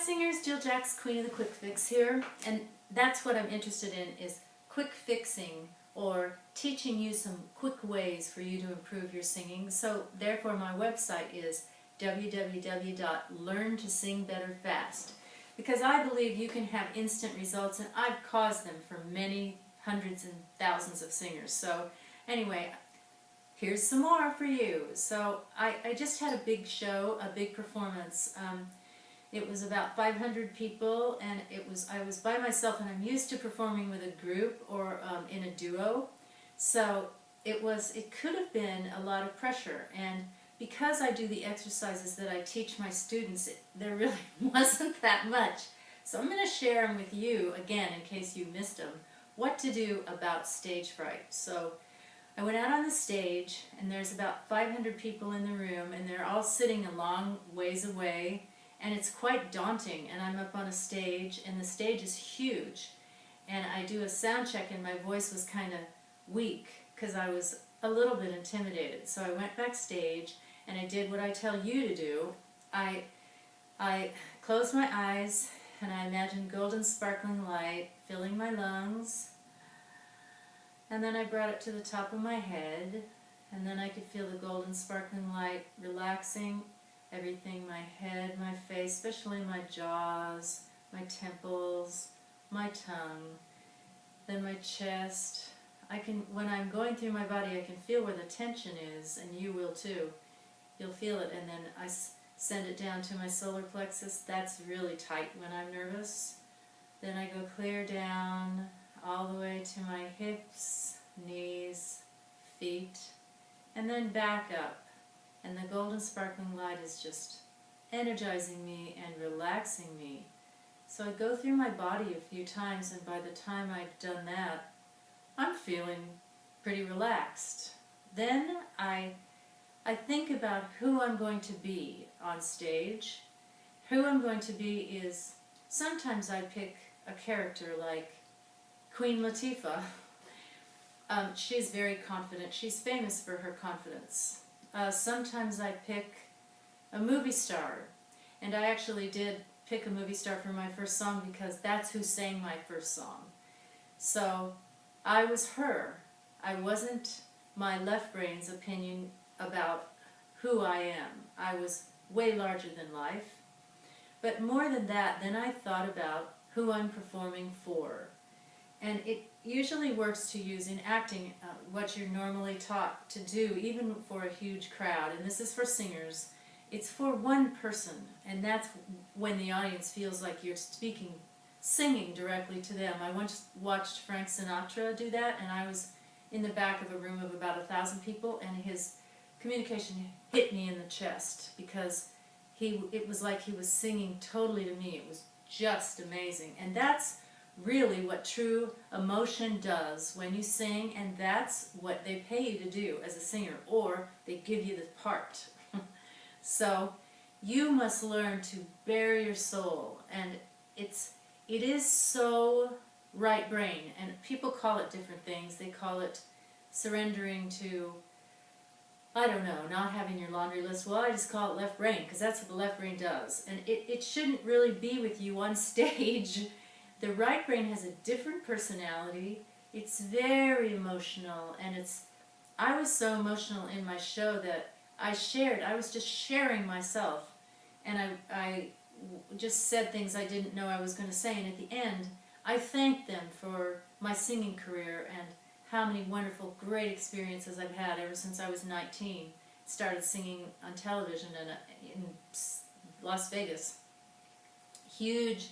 singers, Jill Jack's Queen of the Quick Fix here, and that's what I'm interested in, is quick fixing, or teaching you some quick ways for you to improve your singing. So therefore my website is www.learntosingsbetterfast, because I believe you can have instant results, and I've caused them for many hundreds and thousands of singers. So anyway, here's some more for you. So I just had a big show, a big performance. It was about 500 people, and I was by myself, and I'm used to performing with a group or in a duo. So it could have been a lot of pressure, and because I do the exercises that I teach my students, there really wasn't that much. So I'm going to share them with you again in case you missed them, what to do about stage fright. So I went out on the stage, and there's about 500 people in the room, and they're all sitting a long ways away. And it's quite daunting, and I'm up on a stage, and the stage is huge. And I do a sound check, and my voice was kind of weak because I was a little bit intimidated. So I went backstage, and I did what I tell you to do. I closed my eyes, and I imagined golden sparkling light filling my lungs. And then I brought it to the top of my head, and then I could feel the golden sparkling light relaxing everything, my head, my face, especially my jaws, my temples, my tongue, then my chest. When I'm going through my body, I can feel where the tension is, and you will too. You'll feel it, and then I send it down to my solar plexus. That's really tight when I'm nervous. Then I go clear down all the way to my hips, knees, feet, and then back up. And the golden sparkling light is just energizing me and relaxing me. So I go through my body a few times, and by the time I've done that, I'm feeling pretty relaxed. Then I think about who I'm going to be on stage. Who I'm going to be is, sometimes I pick a character like Queen Latifah. She's very confident. She's famous for her confidence. Sometimes I pick a movie star, and I actually did pick a movie star for my first song because that's who sang my first song. So I was her. I wasn't my left brain's opinion about who I am. I was way larger than life. But more than that, then I thought about who I'm performing for. And it usually works to use in acting what you're normally taught to do, even for a huge crowd. And this is for singers. It's for one person, and that's when the audience feels like you're singing directly to them. I once watched Frank Sinatra do that, and I was in the back of a room of about 1,000 people, and his communication hit me in the chest because it was like he was singing totally to me. It was just amazing. And that's really what true emotion does when you sing, and that's what they pay you to do as a singer, or they give you the part. So you must learn to bare your soul, and it is so right brain, and people call it different things. They call it surrendering to, I don't know, not having your laundry list. Well, I just call it left brain, because that's what the left brain does, and it shouldn't really be with you on stage. The right brain has a different personality. It's very emotional, and I was so emotional in my show that I was just sharing myself, and I just said things I didn't know I was going to say, and at the end, I thanked them for my singing career and how many wonderful, great experiences I've had ever since I was 19. Started singing on television in Las Vegas. Huge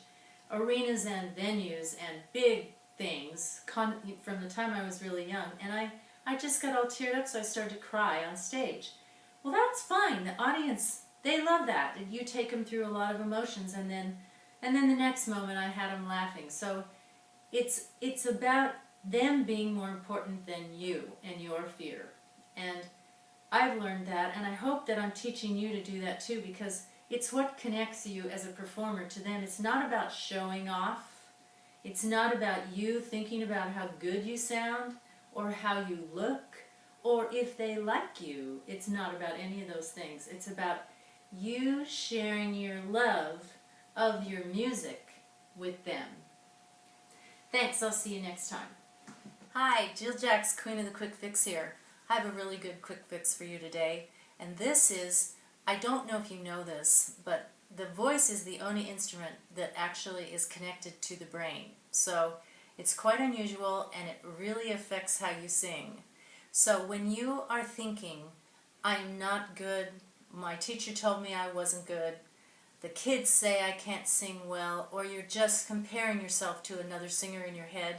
arenas and venues and big things from the time I was really young, and I just got all teared up, so I started to cry on stage. Well, that's fine. The audience, they love that. You take them through a lot of emotions, and then the next moment I had them laughing. So it's about them being more important than you and your fear. And I've learned that, and I hope that I'm teaching you to do that too, because it's what connects you as a performer to them. It's not about showing off. It's not about you thinking about how good you sound or how you look or if they like you. It's not about any of those things. It's about you sharing your love of your music with them. Thanks, I'll see you next time. Hi, Jill Jacks, Queen of the Quick Fix here. I have a really good quick fix for you today, and this is, I don't know if you know this, but the voice is the only instrument that actually is connected to the brain. So it's quite unusual, and it really affects how you sing. So when you are thinking, I'm not good, my teacher told me I wasn't good, the kids say I can't sing well, or you're just comparing yourself to another singer in your head,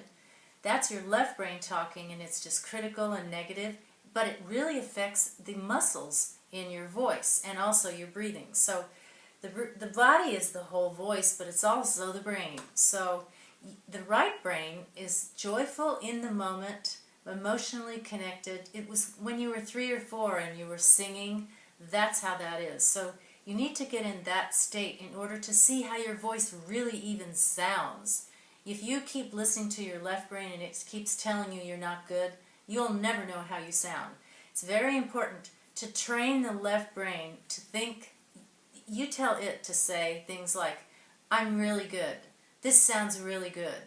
that's your left brain talking, and it's just critical and negative, but it really affects the muscles in your voice and also your breathing. So the body is the whole voice, but it's also the brain. So the right brain is joyful in the moment, emotionally connected. It was when you were 3 or 4 and you were singing, that's how that is. So you need to get in that state in order to see how your voice really even sounds. If you keep listening to your left brain and it keeps telling you you're not good, you'll never know how you sound. It's very important to train the left brain to think. You tell it to say things like, I'm really good. This sounds really good.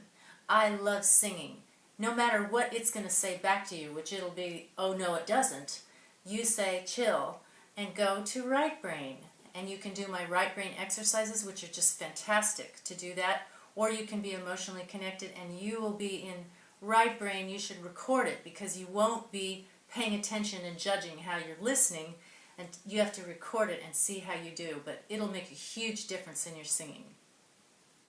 I love singing. No matter what it's going to say back to you, which it'll be, oh no it doesn't, you say chill and go to right brain. And you can do my right brain exercises, which are just fantastic to do that. Or you can be emotionally connected and you will be in right brain. You should record it because you won't be paying attention and judging how you're listening. And you have to record it and see how you do. But it'll make a huge difference in your singing.